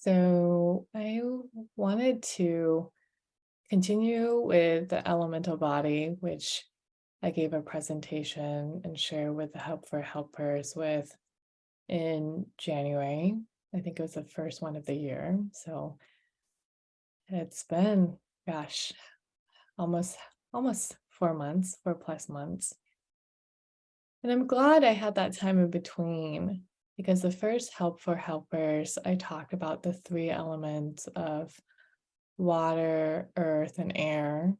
So I wanted to continue with the elemental body, which I gave a presentation and share with the Help for Helpers with in January. I think it was the first one of the year. So it's been, gosh, almost almost 4 months, 4+ months. And I'm glad I had that time in between because the first Help for Helpers, I talked about the three elements of water, earth, and air.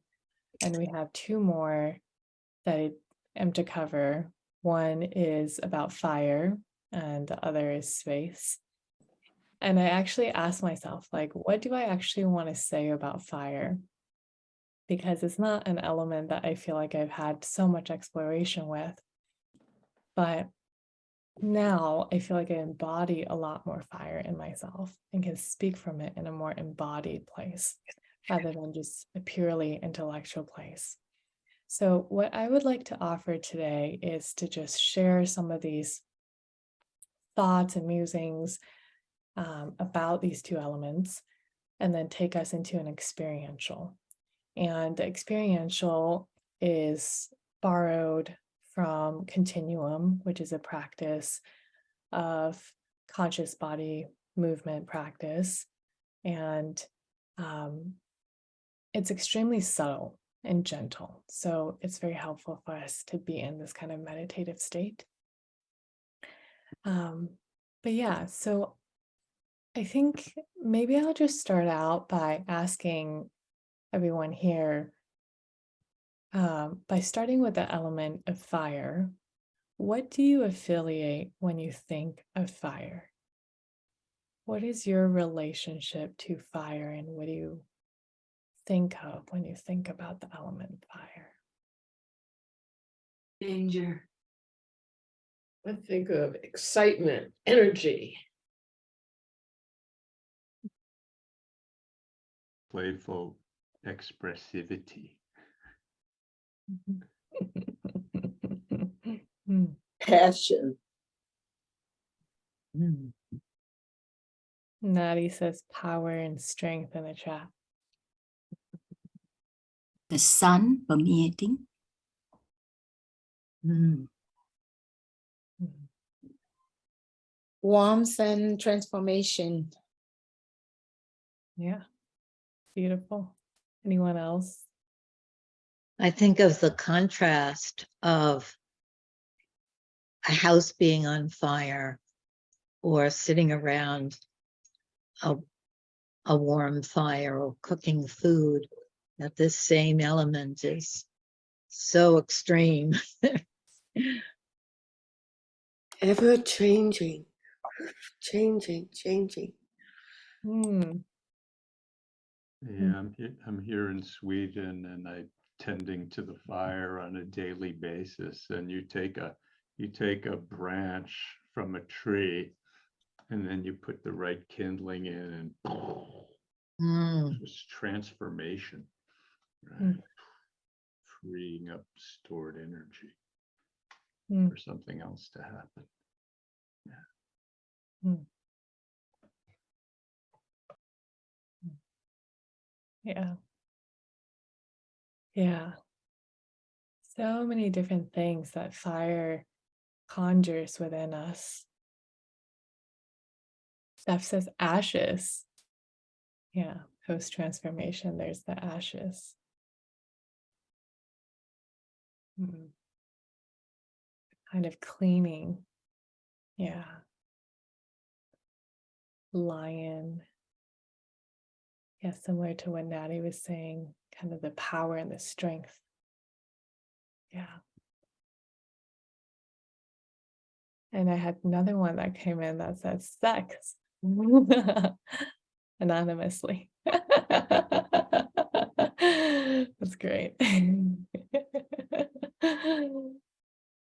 And we have two more that I am to cover. One is about fire, and the other is space. And I actually asked myself, like, what do I actually want to say about fire? Because it's not an element that I feel like I've had so much exploration with. But now I feel like I embody a lot more fire in myself and can speak from it in a more embodied place rather than just a purely intellectual place. So, what I would like to offer today is to just share some of these thoughts and musings about these two elements and then take us into an experiential. And the experiential is borrowed from Continuum, which is a practice of conscious body movement practice. And it's extremely subtle and gentle. So it's very helpful for us to be in this kind of meditative state. But yeah, so I think maybe I'll just start out by asking everyone here, by starting with the element of fire, what do you affiliate when you think of fire? What is your relationship to fire, and what do you think of when you think about the element fire? Danger. I think of excitement, energy. Playful expressivity. Passion. Nadi says power and strength in the chat. The sun permeating. Warmth and transformation. Yeah, beautiful. Anyone else? I think of the contrast of a house being on fire or sitting around a warm fire or cooking food, that this same element is so extreme. Ever changing, changing. Yeah, I'm here in Sweden, and I'm tending to the fire on a daily basis. And you take a branch from a tree, and then you put the right kindling in, and just transformation, right? Freeing up stored energy for something else to happen. Yeah. Yeah. So many different things that fire conjures within us. Steph says ashes. Yeah, post transformation, there's the ashes. Kind of cleaning. Yeah. Lion. Yeah, similar to what Natty was saying, kind of the power and the strength. Yeah. And I had another one that came in that says sex. Anonymously. That's great.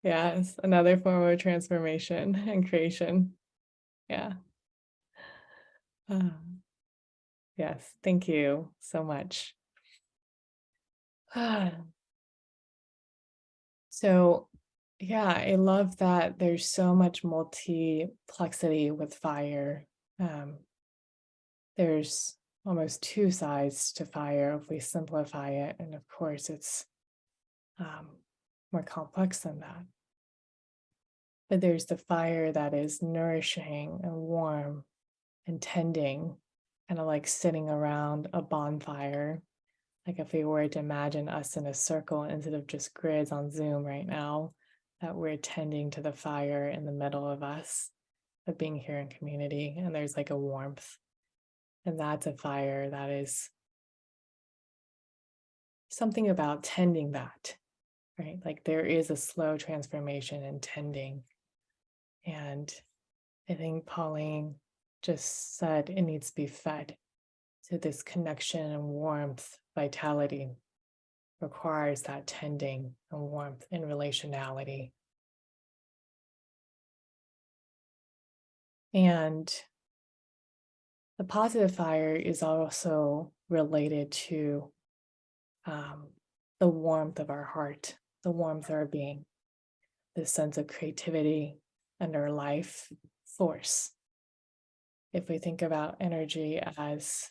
Yes, another form of transformation and creation. Yeah. Yes, thank you so much. So, yeah, I love that there's so much multiplexity with fire. there's almost two sides to fire if we simplify it. And of course, it's more complex than that. But there's the fire that is nourishing and warm and tending, kind of like sitting around a bonfire. Like if we were to imagine us in a circle instead of just grids on Zoom right now, that we're tending to the fire in the middle of us, of being here in community, and there's like a warmth. And that's a fire that is something about tending that, right? Like there is a slow transformation in tending. And I think Pauline just said it needs to be fed. So this connection and warmth, vitality requires that tending and warmth and relationality. And the positive fire is also related to the warmth of our heart, the warmth of our being, the sense of creativity and our life force. If we think about energy as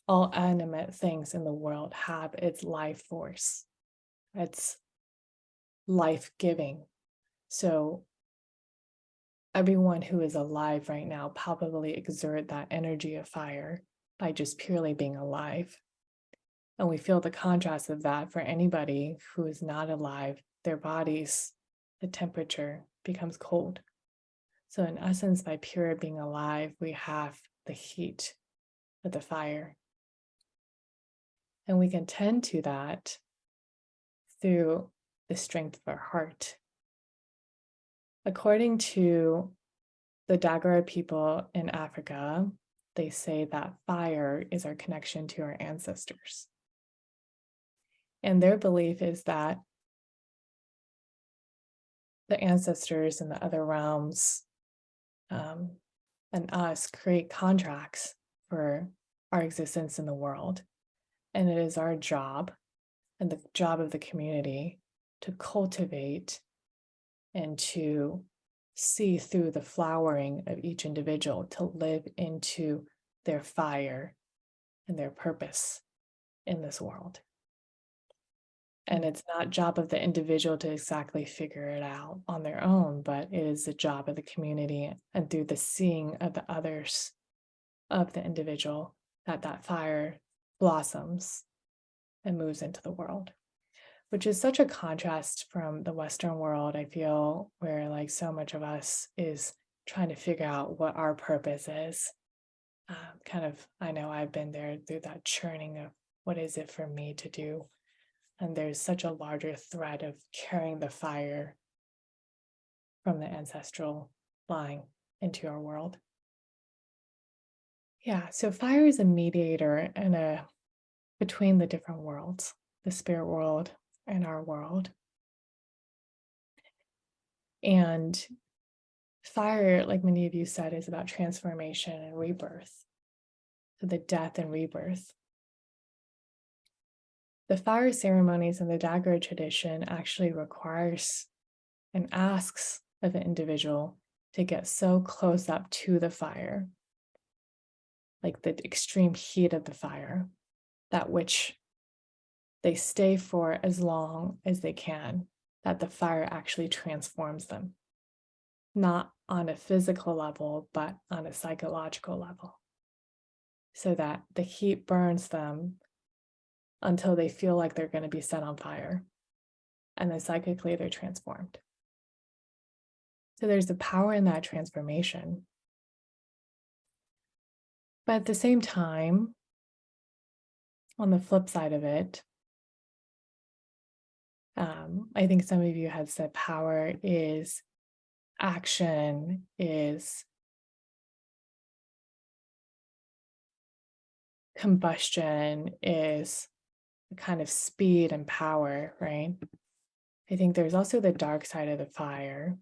all animate things in the world have its life force, it's life-giving. So everyone who is alive right now palpably exert that energy of fire by just purely being alive. And we feel the contrast of that for anybody who is not alive. Their bodies, the temperature becomes cold. So in essence, by pure being alive, we have the heat of the fire. And we can tend to that through the strength of our heart. According to the Dagara people in Africa, they say that fire is our connection to our ancestors. And their belief is that the ancestors in the other realms and us create contracts for our existence in the world. And it is our job and the job of the community to cultivate and to see through the flowering of each individual, to live into their fire and their purpose in this world. And it's not job of the individual to exactly figure it out on their own, but it is the job of the community and through the seeing of the others of the individual that fire blossoms and moves into the world, which is such a contrast from the Western world, I feel, where like so much of us is trying to figure out what our purpose is. I know I've been there through that churning of what is it for me to do? And there's such a larger thread of carrying the fire from the ancestral line into our world. Yeah, so fire is a mediator and between the different worlds, the spirit world and our world. And fire, like many of you said, is about transformation and rebirth. So the death and rebirth. The fire ceremonies in the Dagara tradition actually requires and asks of an individual to get so close up to the fire, like the extreme heat of the fire, that which they stay for as long as they can, that the fire actually transforms them, not on a physical level, but on a psychological level, so that the heat burns them until they feel like they're going to be set on fire, and then psychically they're transformed. So there's the power in that transformation. But at the same time, on the flip side of it, I think some of you have said power is action, is combustion, is a kind of speed and power, right? I think there's also the dark side of the fire.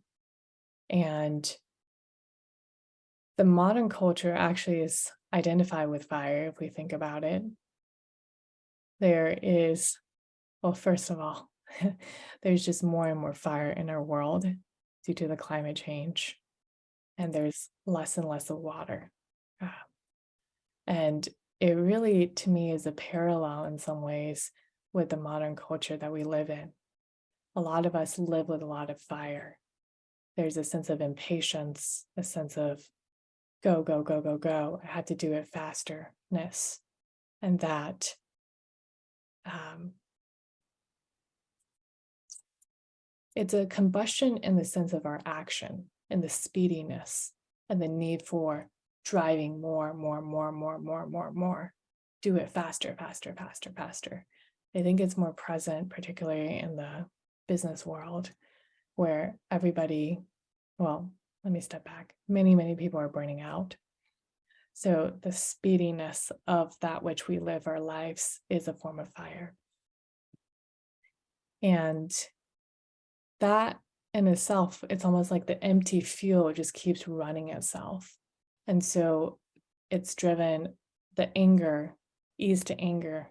And the modern culture actually is identified with fire, if we think about it. There is, well, first of all, there's just more and more fire in our world due to the climate change. And there's less and less of water. And it really, to me, is a parallel in some ways with the modern culture that we live in. A lot of us live with a lot of fire. There's a sense of impatience, a sense of go, go, go, go, go. I had to do it fasterness. And that it's a combustion in the sense of our action and the speediness and the need for driving more. Do it faster. I think it's more present, particularly in the business world, where everybody, well, let me step back. Many people are burning out. So the speediness of that which we live our lives is a form of fire. And that in itself, it's almost like the empty fuel just keeps running itself. And so it's driven the anger, ease to anger.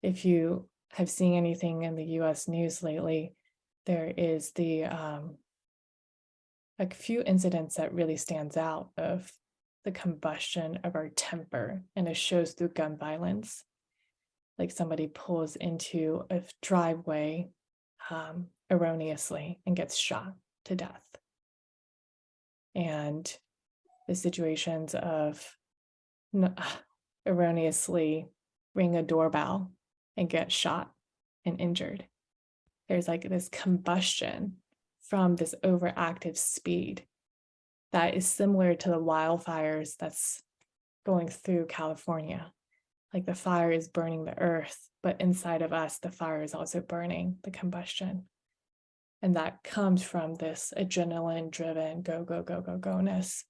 If you have seen anything in the US news lately, there is a few incidents that really stands out of the combustion of our temper, and it shows through gun violence. Like somebody pulls into a driveway erroneously and gets shot to death. And the situations of erroneously ring a doorbell and get shot and injured. There's like this combustion from this overactive speed that is similar to the wildfires that's going through California. Like the fire is burning the earth, but inside of us, the fire is also burning, the combustion. And that comes from this adrenaline-driven go-ness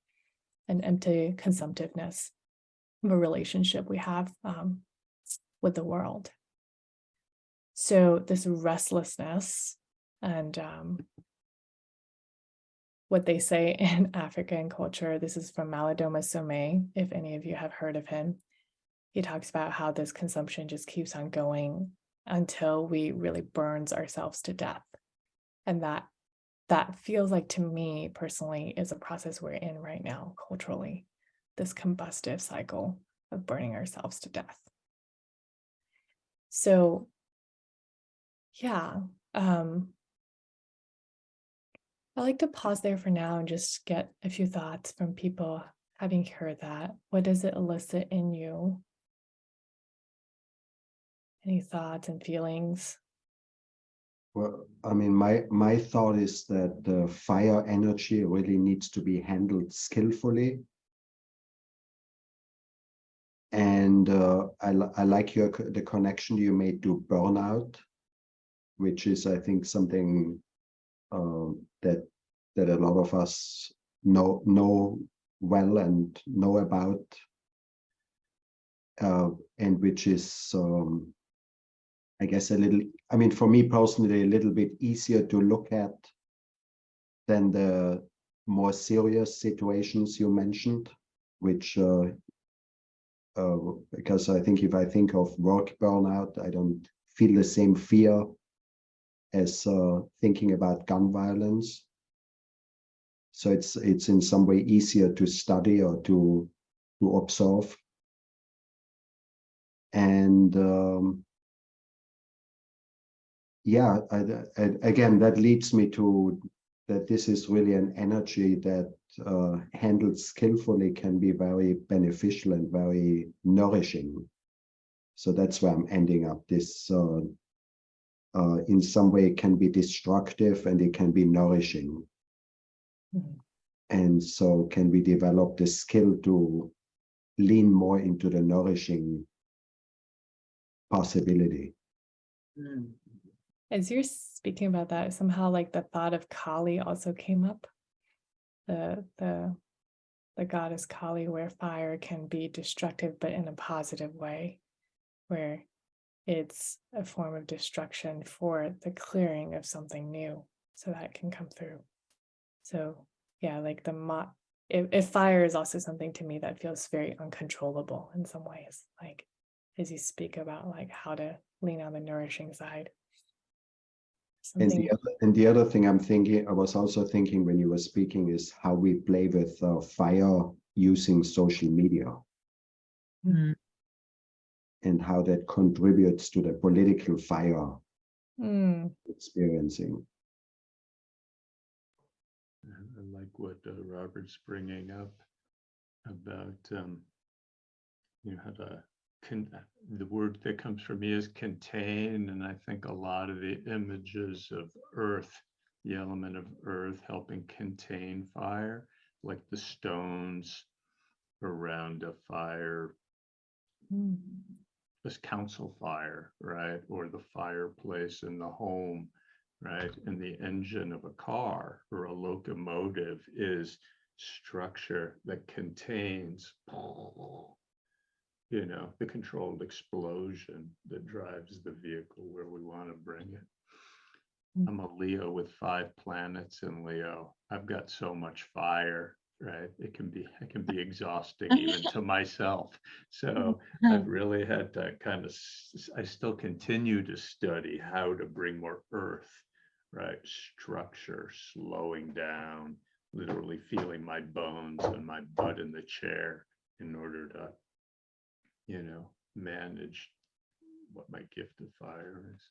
and empty consumptiveness of a relationship we have with the world. So this restlessness and what they say in African culture, this is from Malidoma Somé, if any of you have heard of him. He talks about how this consumption just keeps on going until we really burns ourselves to death. And that feels like, to me personally, is a process we're in right now culturally, this combustive cycle of burning ourselves to death. So yeah, I like to pause there for now and just get a few thoughts from people having heard that. What does it elicit in you? Any thoughts and feelings? Well, I mean, my thought is that the fire energy really needs to be handled skillfully. And I like the connection you made to burnout, which is, I think, something that a lot of us know well and know about, and which is, I guess, for me personally, a little bit easier to look at than the more serious situations you mentioned, which, because I think if I think of work burnout, I don't feel the same fear as thinking about gun violence. So it's in some way easier to study or to observe. And yeah, again, that leads me to that this is really an energy that handled skillfully can be very beneficial and very nourishing. So that's where I'm ending up. This in some way it can be destructive and it can be nourishing. Mm-hmm. And so can we develop the skill to lean more into the nourishing possibility? Mm. As you're speaking about that, somehow like the thought of Kali also came up. The goddess Kali, where fire can be destructive, but in a positive way, where it's a form of destruction for the clearing of something new, so that can come through. So yeah, like if fire is also something to me that feels very uncontrollable in some ways, like as you speak about like how to lean on the nourishing side. And the other thing I was also thinking when you were speaking is how we play with fire using social media Mm. and how that contributes to the political fire Mm. experiencing. I like what Robert's bringing up about how to the word that comes from me is contain, and I think a lot of the images of earth, the element of earth helping contain fire, like the stones around a fire, Mm. this council fire, right? Or the fireplace in the home, right? And the engine of a car or a locomotive is structure that contains, the controlled explosion that drives the vehicle where we want to bring it. I'm a Leo with 5 planets in Leo. I've got so much fire, right? It can be exhausting even to myself. So I've really had to I still continue to study how to bring more earth, right? Structure, slowing down, literally feeling my bones and my butt in the chair in order to, manage what my gift of fire is.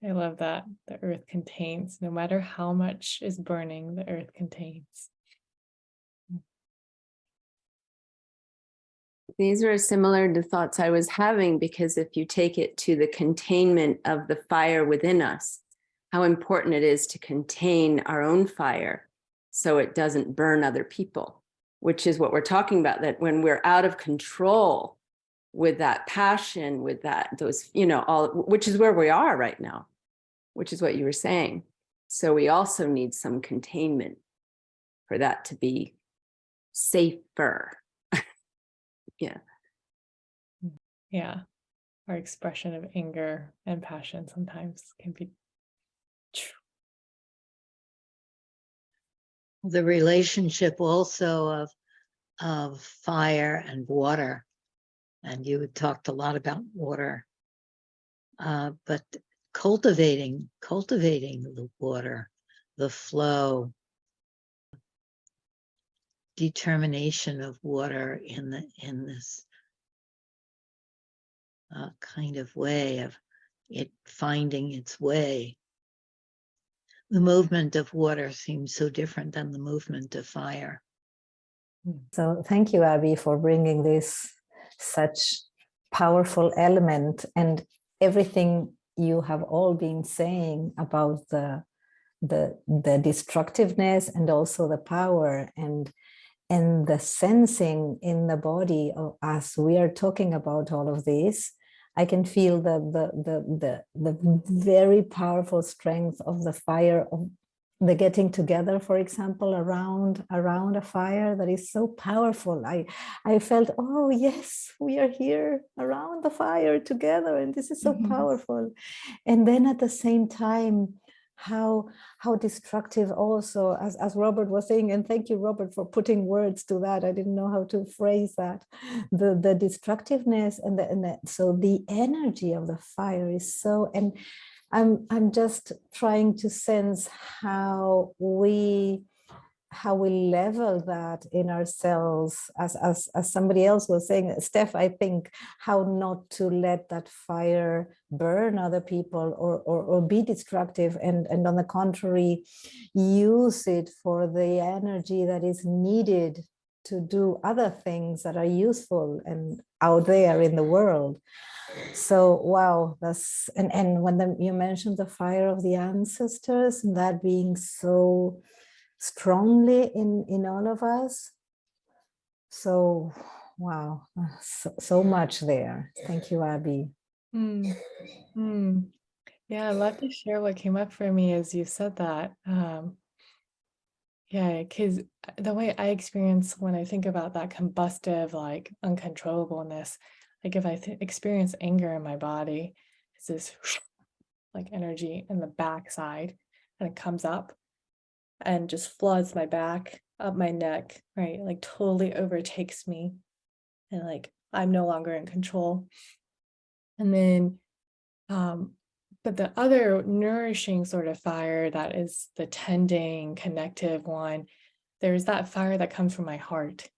I love that. The earth contains, no matter how much is burning, the earth contains. These are similar to thoughts I was having, because if you take it to the containment of the fire within us, how important it is to contain our own fire so it doesn't burn other people, which is what we're talking about, that when we're out of control with that passion, with all, which is where we are right now, which is what you were saying. So we also need some containment for that to be safer. Yeah. Yeah. Our expression of anger and passion sometimes can be. The relationship also of fire and water. And you had talked a lot about water, but cultivating the water, the flow, determination of water in this kind of way of it finding its way. The movement of water seems so different than the movement of fire. So thank you, Abby, for bringing this such powerful element, and everything you have all been saying about the destructiveness and also the power and the sensing in the body as we are talking about all of this. I can feel the very powerful strength of the fire, of the getting together, for example, around a fire that is so powerful. I felt, oh yes, we are here around the fire together, and this is so powerful. And then at the same time, how destructive also, as Robert was saying, and thank you, Robert, for putting words to that. I didn't know how to phrase that. The destructiveness and so the energy of the fire is so, and I'm just trying to sense how we level that in ourselves, as somebody else was saying, Steph, I think, how not to let that fire burn other people or be destructive, and on the contrary, use it for the energy that is needed to do other things that are useful and out there in the world. So wow, that's and when you mentioned the fire of the ancestors and that being so strongly in all of us, so wow, so much there. Thank you, Abby. Yeah, I'd love to share what came up for me as you said that. Yeah, because the way I experience when I think about that combustive, like uncontrollableness, like if I experience anger in my body, it's this like energy in the backside, and it comes up and just floods my back, up my neck, right? Like totally overtakes me, and like I'm no longer in control. And then But the other nourishing sort of fire that is the tending, connective one, there's that fire that comes from my heart,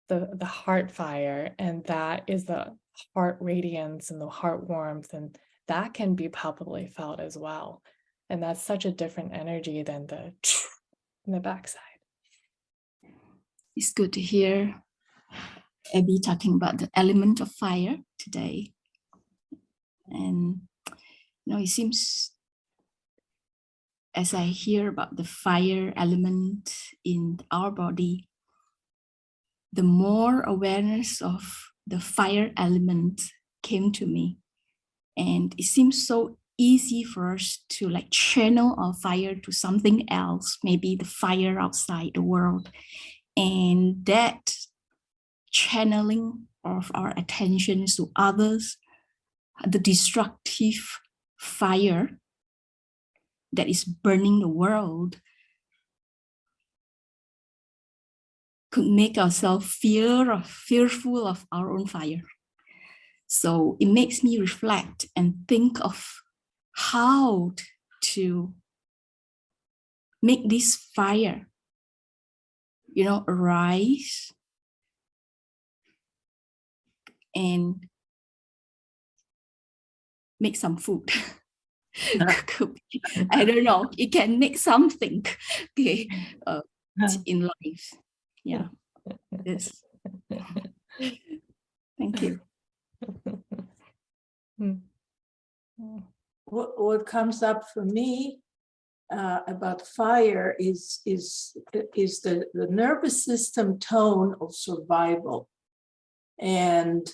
the heart fire, and that is the heart radiance and the heart warmth, and that can be palpably felt as well. And that's such a different energy than the in the backside. It's good to hear Abby talking about the element of fire today. And it seems, as I hear about the fire element in our body, the more awareness of the fire element came to me. And it seems so easy for us to like channel our fire to something else, maybe the fire outside the world. And that channeling of our attentions to others, the destructive fire that is burning the world, could make ourselves fearful of our own fire. So it makes me reflect and think of how to make this fire, arise and make some food. I don't know. It can make something, okay, in life. Yeah. Yes. Thank you. What comes up for me about fire is the nervous system tone of survival. And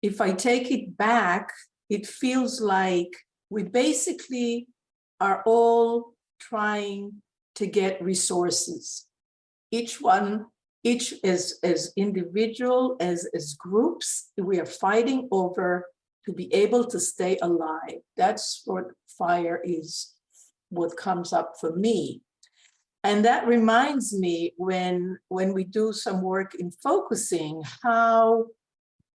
if I take it back, it feels like we basically are all trying to get resources. Each as individual, as groups, we are fighting over to be able to stay alive. That's what fire is, what comes up for me. And that reminds me when we do some work in focusing, how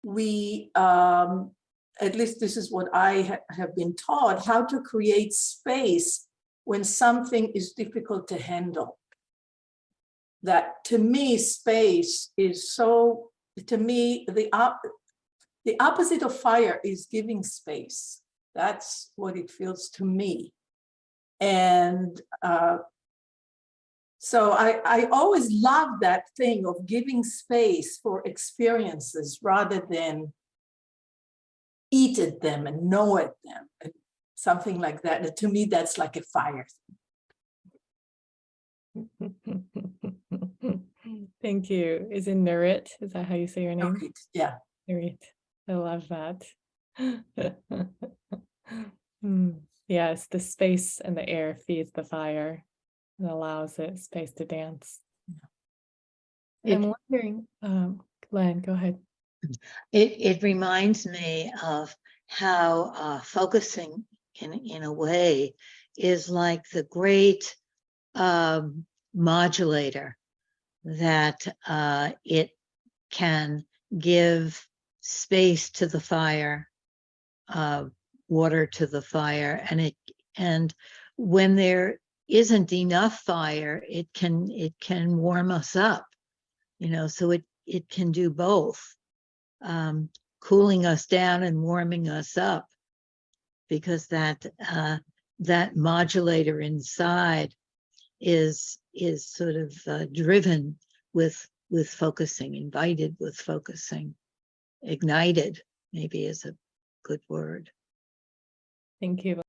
we, at least this is what I have been taught, how to create space when something is difficult to handle. That to me, space is so, to me, the opposite of fire is giving space. That's what it feels to me. And so I always love that thing of giving space for experiences rather than eat at them and know at them, and something like that. And to me, that's like a fire. Thank you. Is it Nurit? Is that how you say your name? Okay. Yeah. Nurit. I love that. Yes, the space and the air feeds the fire and allows it space to dance. I'm wondering, Lynn, go ahead. It reminds me of how focusing in a way is like the great modulator, that it can give space to the fire, water to the fire, and when there isn't enough fire, it can warm us up, so it can do both, cooling us down and warming us up, because that modulator inside is sort of driven with focusing, invited with focusing, ignited maybe is a good word. Thank you.